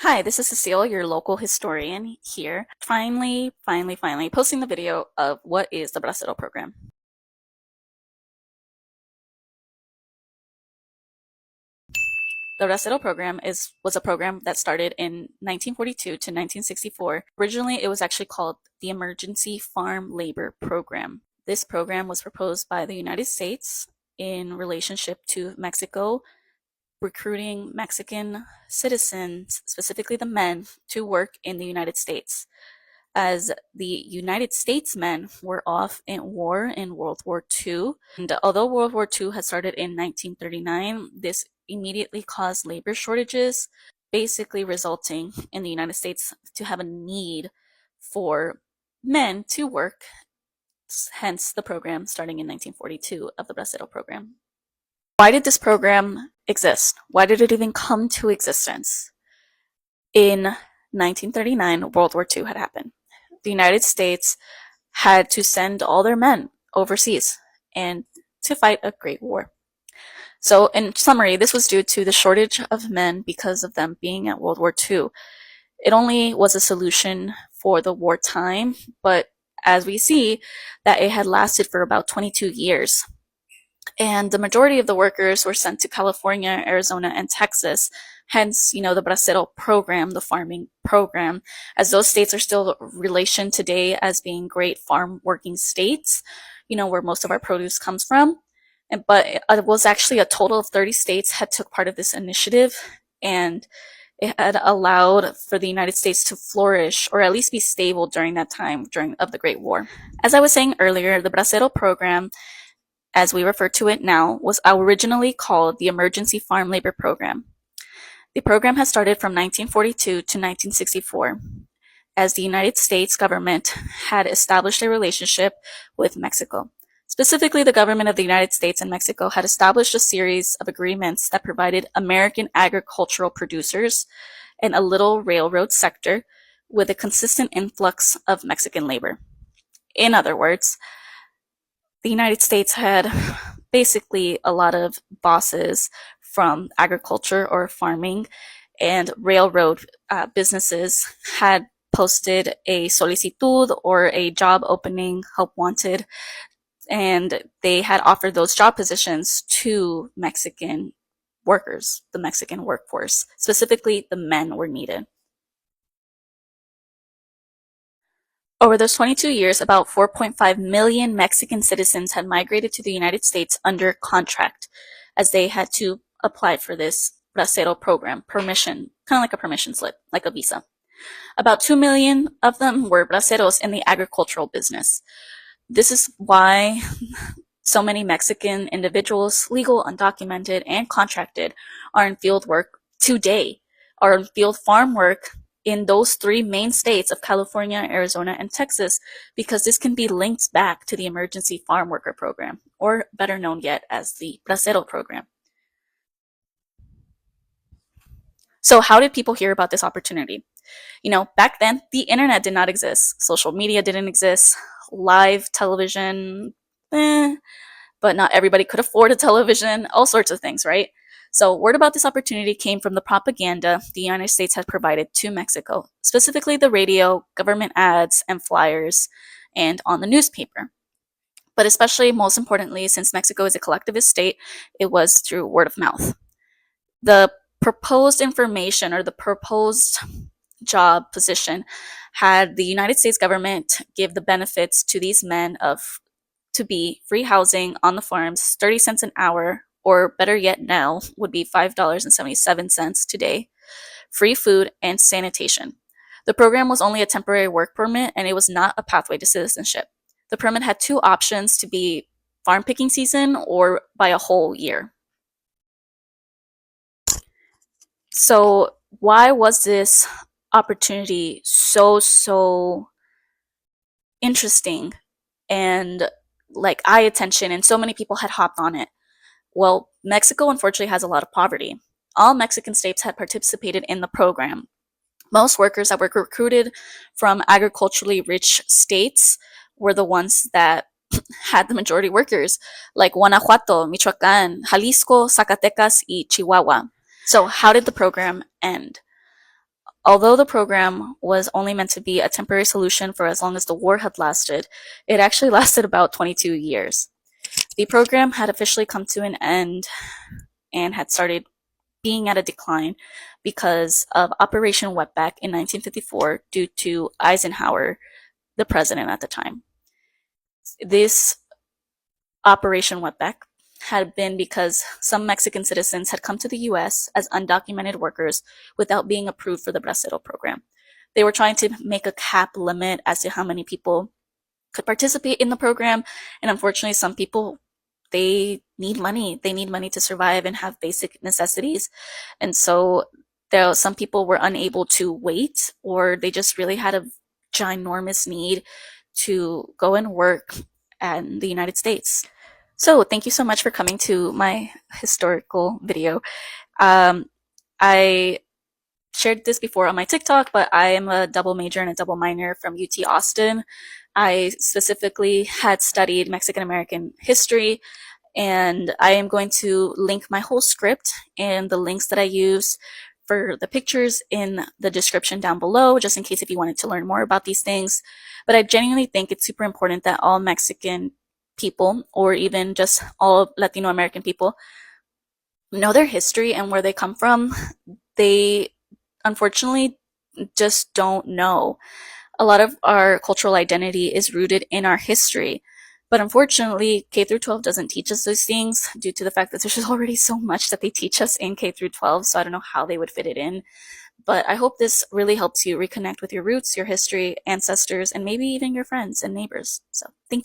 Hi, this is Cecile, your local historian here. Finally, posting the video of what is the Bracero program. The Bracero program was a program that started in 1942 to 1964. Originally, it was actually called the Emergency Farm Labor Program. This program was proposed by the United States in relationship to Mexico recruiting Mexican citizens, specifically the men, to work in the United States, as the United States men were off in war in World War II. And although World War II had started in 1939, this immediately caused labor shortages, basically resulting in the United States to have a need for men to work, hence the program starting in 1942 of the Bracero program. Why did this program exist? Why did it even come to existence? In 1939, World War II had happened. The United States had to send all their men overseas and to fight a great war. So, in summary, this was due to the shortage of men because of them being at World War II. It only was a solution for the wartime, but as we see, that it had lasted for about 22 years. And the majority of the workers were sent to California, Arizona, and Texas. Hence, the Bracero program, the farming program, as those states are still relationed today as being great farm working states, where most of our produce comes from. But it was actually a total of 30 states had took part of this initiative, and it had allowed for the United States to flourish or at least be stable during that time of the Great War. As I was saying earlier, the Bracero program, as we refer to it now, was originally called the Emergency Farm Labor Program. The program has started from 1942 to 1964, as the United States government had established a relationship with Mexico. Specifically, the government of the United States and Mexico had established a series of agreements that provided American agricultural producers and a little railroad sector with a consistent influx of Mexican labor. In other words, the United States had basically a lot of bosses from agriculture or farming, and railroad businesses had posted a solicitud or a job opening, help wanted, and they had offered those job positions to Mexican workers, the Mexican workforce. Specifically, the men were needed. Over those 22 years, about 4.5 million Mexican citizens had migrated to the United States under contract, as they had to apply for this Bracero program, permission, kind of like a permission slip, like a visa. About 2 million of them were braceros in the agricultural business. This is why so many Mexican individuals, legal, undocumented, and contracted, are in field work today, are in field farm work in those three main states of California, Arizona, and Texas, because this can be linked back to the Emergency Farm Worker Program, or better known yet as the Bracero program. So how did people hear about this opportunity? Back then, the internet did not exist. Social media didn't exist. Live television, but not everybody could afford a television, all sorts of things, right? So word about this opportunity came from the propaganda the United States had provided to Mexico, specifically the radio, government ads, and flyers, and on the newspaper. But especially, most importantly, since Mexico is a collectivist state, it was through word of mouth. The proposed information or the proposed job position had the United States government give the benefits to these men to be free housing on the farms, 30 cents an hour, or better yet now would be $5.77 today, free food, and sanitation. The program was only a temporary work permit, and it was not a pathway to citizenship. The permit had two options: to be farm picking season or by a whole year. So why was this opportunity so interesting and like eye attention, and so many people had hopped on it? Well, Mexico unfortunately has a lot of poverty. All Mexican states had participated in the program. Most workers that were recruited from agriculturally rich states were the ones that had the majority workers, like Guanajuato, Michoacán, Jalisco, Zacatecas, y Chihuahua. So how did the program end? Although the program was only meant to be a temporary solution for as long as the war had lasted, it actually lasted about 22 years. The program had officially come to an end and had started being at a decline because of Operation Wetback in 1954 due to Eisenhower, the president at the time. This Operation Wetback had been because some Mexican citizens had come to the US as undocumented workers without being approved for the Bracero program. They were trying to make a cap limit as to how many people could participate in the program, and unfortunately some people, they need money. They need money to survive and have basic necessities. And so there some people were unable to wait, or they just really had a ginormous need to go and work in the United States. So thank you so much for coming to my historical video. I shared this before on my TikTok, but I am a double major and a double minor from UT Austin. I specifically had studied Mexican American history, and I am going to link my whole script and the links that I use for the pictures in the description down below, just in case if you wanted to learn more about these things. But I genuinely think it's super important that all Mexican people, or even just all Latino American people, know their history and where they come from. They unfortunately just don't know. A lot of our cultural identity is rooted in our history. But unfortunately, K through 12 doesn't teach us those things due to the fact that there's already so much that they teach us in K through 12, so I don't know how they would fit it in. But I hope this really helps you reconnect with your roots, your history, ancestors, and maybe even your friends and neighbors. So thank you.